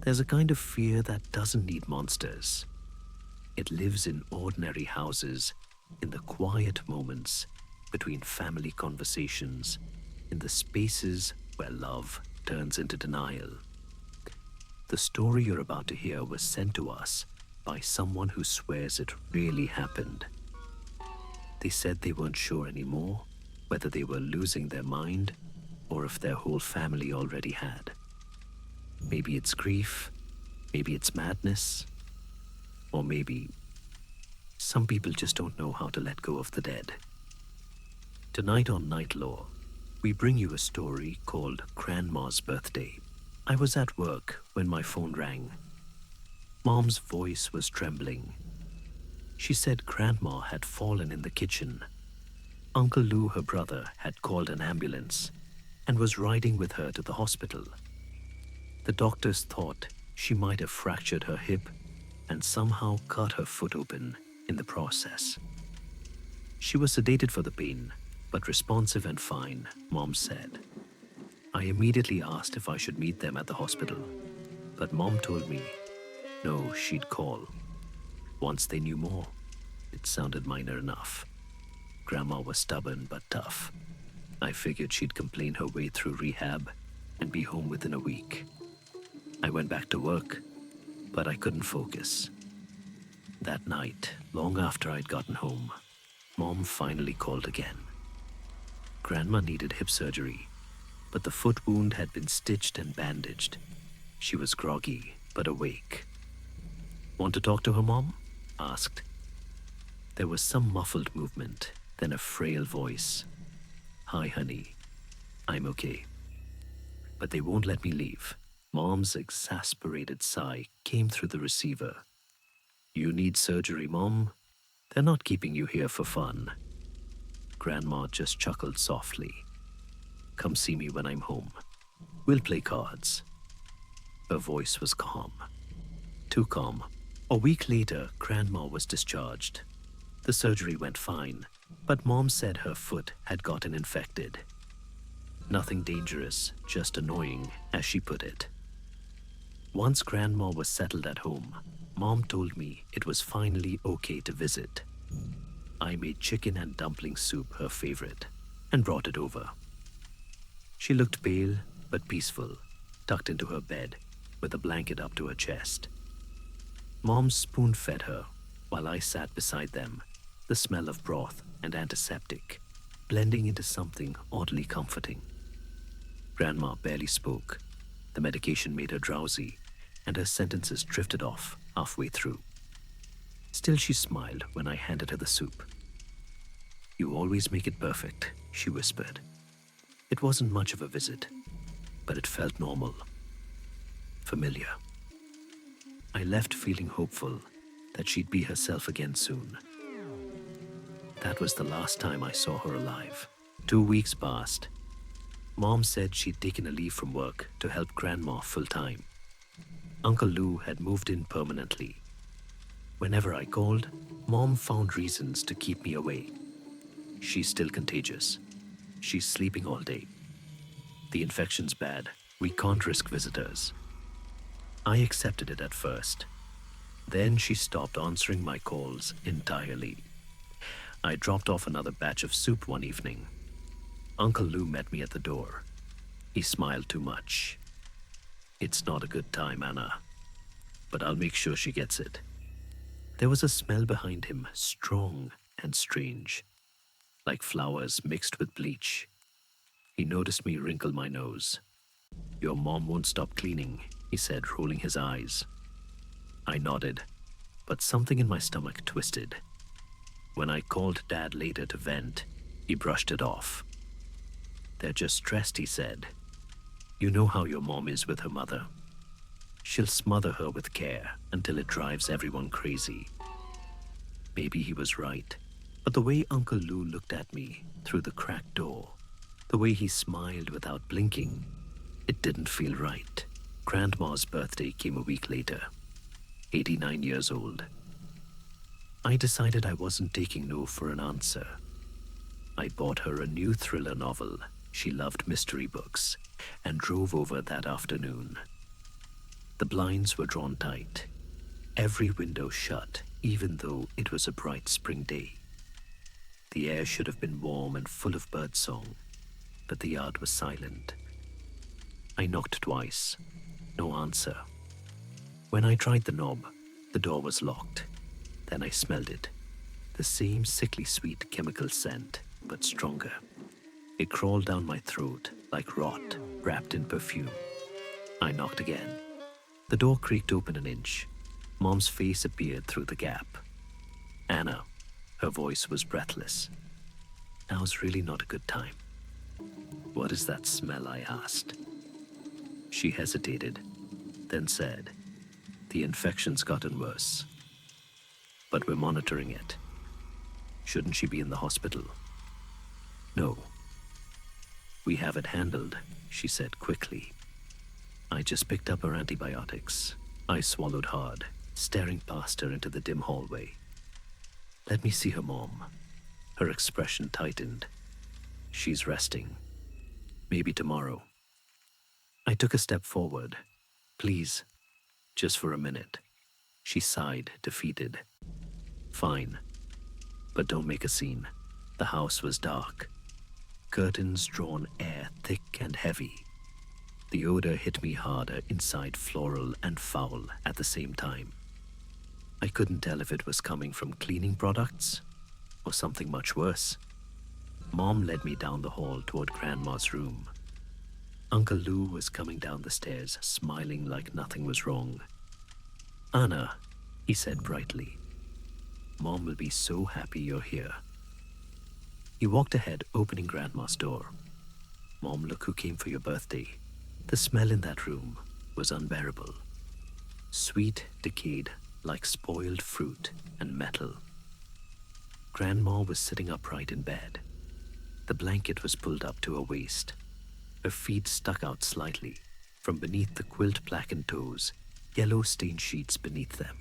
There's a kind of fear that doesn't need monsters. It lives in ordinary houses, in the quiet moments between family conversations, in the spaces where love turns into denial. The story you're about to hear was sent to us by someone who swears it really happened. They said they weren't sure anymore whether they were losing their mind or if their whole family already had. Maybe it's grief, maybe it's madness, or maybe some people just don't know how to let go of the dead. Tonight on NightLore, we bring you a story called Grandma's Birthday. I was at work when my phone rang. Mom's voice was trembling. She said Grandma had fallen in the kitchen. Uncle Lou, her brother, had called an ambulance and was riding with her to the hospital. The doctors thought she might have fractured her hip and somehow cut her foot open in the process. She was sedated for the pain, but responsive and fine, Mom said. I immediately asked if I should meet them at the hospital, but Mom told me no, she'd call. Once they knew more, it sounded minor enough. Grandma was stubborn but tough. I figured she'd complain her way through rehab and be home within a week. I went back to work, but I couldn't focus. That night, long after I'd gotten home, Mom finally called again. Grandma needed hip surgery, but the foot wound had been stitched and bandaged. She was groggy, but awake. Want to talk to her, Mom? Asked. There was some muffled movement, then a frail voice. Hi, honey. I'm okay. But they won't let me leave. Mom's exasperated sigh came through the receiver. You need surgery, Mom. They're not keeping you here for fun. Grandma just chuckled softly. Come see me when I'm home. We'll play cards. Her voice was calm. Too calm. A week later, Grandma was discharged. The surgery went fine, but Mom said her foot had gotten infected. Nothing dangerous, just annoying, as she put it. Once Grandma was settled at home, Mom told me it was finally okay to visit. I made chicken and dumpling soup her favorite and brought it over. She looked pale but peaceful, tucked into her bed with a blanket up to her chest. Mom spoon-fed her while I sat beside them, the smell of broth and antiseptic blending into something oddly comforting. Grandma barely spoke. The medication made her drowsy, and her sentences drifted off halfway through. Still, she smiled when I handed her the soup. You always make it perfect, she whispered. It wasn't much of a visit, but it felt normal, familiar. I left feeling hopeful that she'd be herself again soon. That was the last time I saw her alive. 2 weeks passed. Mom said she'd taken a leave from work to help Grandma full-time. Uncle Lou had moved in permanently. Whenever I called, Mom found reasons to keep me away. She's still contagious. She's sleeping all day. The infection's bad. We can't risk visitors. I accepted it at first. Then she stopped answering my calls entirely. I dropped off another batch of soup one evening. Uncle Lou met me at the door. He smiled too much. It's not a good time, Anna, but I'll make sure she gets it. There was a smell behind him, strong and strange, like flowers mixed with bleach. He noticed me wrinkle my nose. Your mom won't stop cleaning, he said, rolling his eyes. I nodded, but something in my stomach twisted. When I called Dad later to vent, he brushed it off. They're just stressed, he said. You know how your mom is with her mother. She'll smother her with care until it drives everyone crazy. Maybe he was right, but the way Uncle Lou looked at me through the cracked door, the way he smiled without blinking, it didn't feel right. Grandma's birthday came a week later, 89 years old. I decided I wasn't taking no for an answer. I bought her a new thriller novel. She loved mystery books, and drove over that afternoon. The blinds were drawn tight, every window shut, even though it was a bright spring day. The air should have been warm and full of birdsong, but the yard was silent. I knocked twice. No answer. When I tried the knob, the door was locked. Then I smelled it. The same sickly sweet chemical scent, but stronger. It crawled down my throat like rot wrapped in perfume. I knocked again. The door creaked open an inch. Mom's face appeared through the gap. Anna. Her voice was breathless. Now's really not a good time. What is that smell? I asked. She hesitated, then said, The infection's gotten worse. But we're monitoring it. Shouldn't she be in the hospital? No. We have it handled, she said quickly. I just picked up her antibiotics. I swallowed hard, staring past her into the dim hallway. Let me see her, Mom. Her expression tightened. She's resting. Maybe tomorrow. I took a step forward. Please, just for a minute. She sighed, defeated. Fine, but don't make a scene. The house was dark. Curtains drawn air thick and heavy. The odor hit me harder inside, floral and foul at the same time. I couldn't tell if it was coming from cleaning products or something much worse. Mom led me down the hall toward Grandma's room. Uncle Lou was coming down the stairs, smiling like nothing was wrong. Anna, he said brightly. Mom will be so happy you're here. He walked ahead, opening Grandma's door. Mom, look who came for your birthday. The smell in that room was unbearable. Sweet, decayed, like spoiled fruit and metal. Grandma was sitting upright in bed. The blanket was pulled up to her waist. Her feet stuck out slightly. From beneath the quilt-blackened toes, yellow-stained sheets beneath them.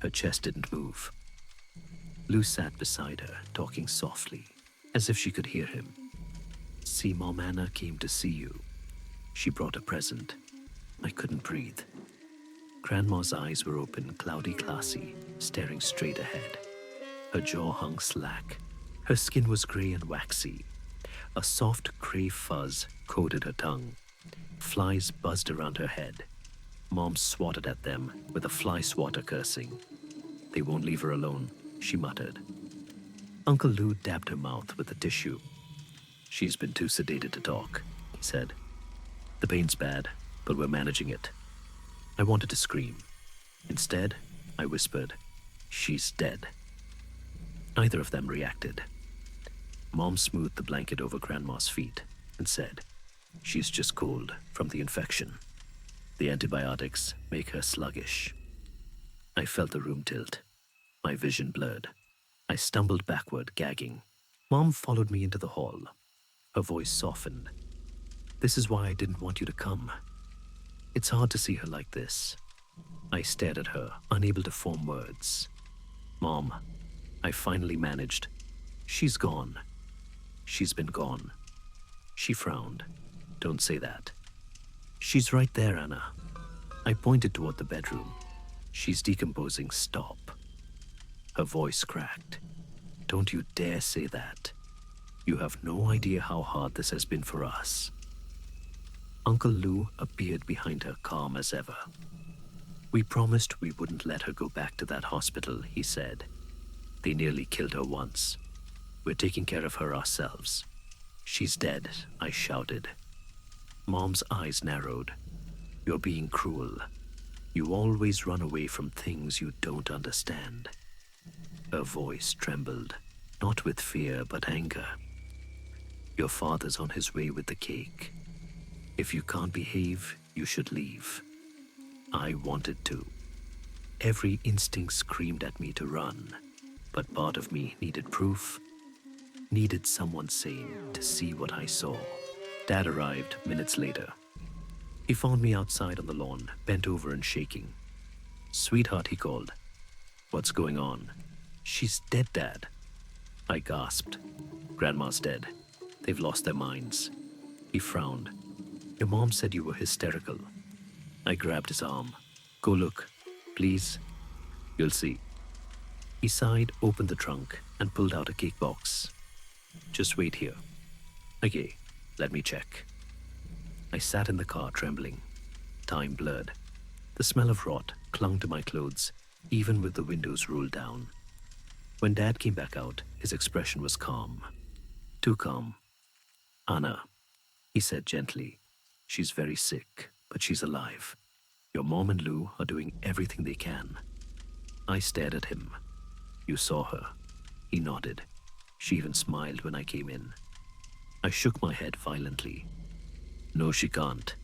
Her chest didn't move. Lou sat beside her, talking softly, as if she could hear him. See, Mom, Anna came to see you. She brought a present. I couldn't breathe. Grandma's eyes were open, cloudy, glassy, staring straight ahead. Her jaw hung slack. Her skin was gray and waxy. A soft gray fuzz coated her tongue. Flies buzzed around her head. Mom swatted at them with a fly swatter, cursing. They won't leave her alone, she muttered. Uncle Lou dabbed her mouth with a tissue. She's been too sedated to talk, he said. The pain's bad, but we're managing it. I wanted to scream. Instead, I whispered, She's dead. Neither of them reacted. Mom smoothed the blanket over Grandma's feet and said, She's just cold from the infection. The antibiotics make her sluggish. I felt the room tilt. My vision blurred. I stumbled backward, gagging. Mom followed me into the hall. Her voice softened. This is why I didn't want you to come. It's hard to see her like this. I stared at her, unable to form words. Mom, I finally managed. She's gone. She's been gone. She frowned. Don't say that. She's right there, Anna. I pointed toward the bedroom. She's decomposing. Stop. Her voice cracked. Don't you dare say that. You have no idea how hard this has been for us. Uncle Lou appeared behind her, calm as ever. We promised we wouldn't let her go back to that hospital, he said. They nearly killed her once. We're taking care of her ourselves. She's dead, I shouted. Mom's eyes narrowed. You're being cruel. You always run away from things you don't understand. Her voice trembled, not with fear but anger. Your father's on his way with the cake. If you can't behave, you should leave. I wanted to. Every instinct screamed at me to run, but part of me needed proof, needed someone sane to see what I saw. Dad arrived minutes later. He found me outside on the lawn, bent over and shaking. Sweetheart, he called. What's going on? She's dead, Dad. I gasped. Grandma's dead. They've lost their minds. He frowned. Your mom said you were hysterical. I grabbed his arm. Go look, please. You'll see. He sighed, opened the trunk, and pulled out a cake box. Just wait here. Okay, let me check. I sat in the car trembling. Time blurred. The smell of rot clung to my clothes, even with the windows rolled down. When Dad came back out, his expression was calm. Too calm. Anna, he said gently, she's very sick, but she's alive. Your mom and Lou are doing everything they can. I stared at him. You saw her. He nodded. She even smiled when I came in. I shook my head violently. No, she can't.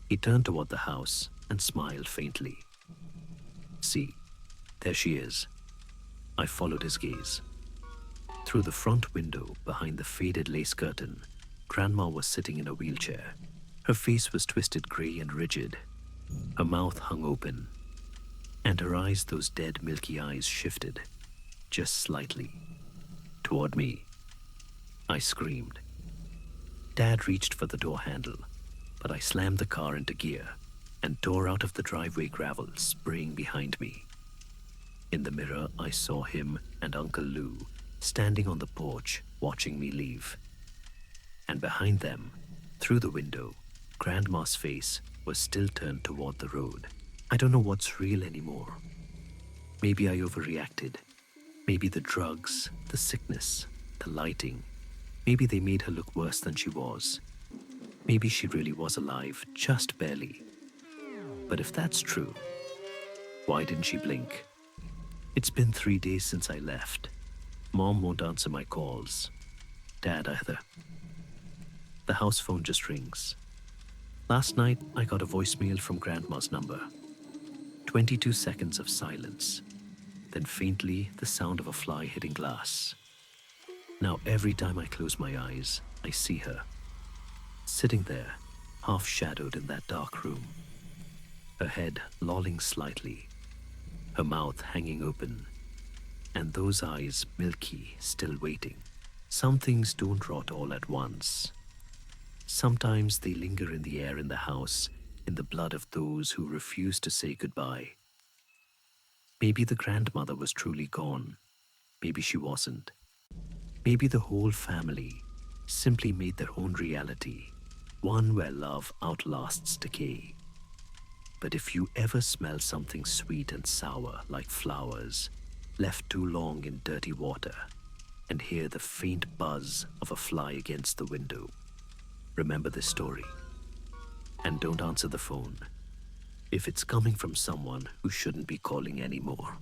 He turned toward the house and smiled faintly. See, there she is. I followed his gaze. Through the front window, behind the faded lace curtain, Grandma was sitting in a wheelchair. Her face was twisted gray and rigid. Her mouth hung open, and her eyes, those dead milky eyes, shifted, just slightly, toward me. I screamed. Dad reached for the door handle, but I slammed the car into gear and tore out of the driveway gravel, spraying behind me. In the mirror, I saw him and Uncle Lou standing on the porch, watching me leave. And behind them, through the window, Grandma's face was still turned toward the road. I don't know what's real anymore. Maybe I overreacted. Maybe the drugs, the sickness, the lighting, maybe they made her look worse than she was. Maybe she really was alive, just barely. But if that's true, why didn't she blink? It's been 3 days since I left. Mom won't answer my calls. Dad either. The house phone just rings. Last night, I got a voicemail from Grandma's number. 22 seconds of silence. Then faintly, the sound of a fly hitting glass. Now every time I close my eyes, I see her. Sitting there, half-shadowed in that dark room. Her head lolling slightly. Her mouth hanging open. And those eyes milky, still waiting. Some things don't rot all at once. Sometimes they linger in the air in the house, in the blood of those who refuse to say goodbye. Maybe the grandmother was truly gone. Maybe she wasn't. Maybe the whole family simply made their own reality, one where love outlasts decay. But if you ever smell something sweet and sour like flowers, left too long in dirty water, and hear the faint buzz of a fly against the window, remember this story. And don't answer the phone if it's coming from someone who shouldn't be calling anymore.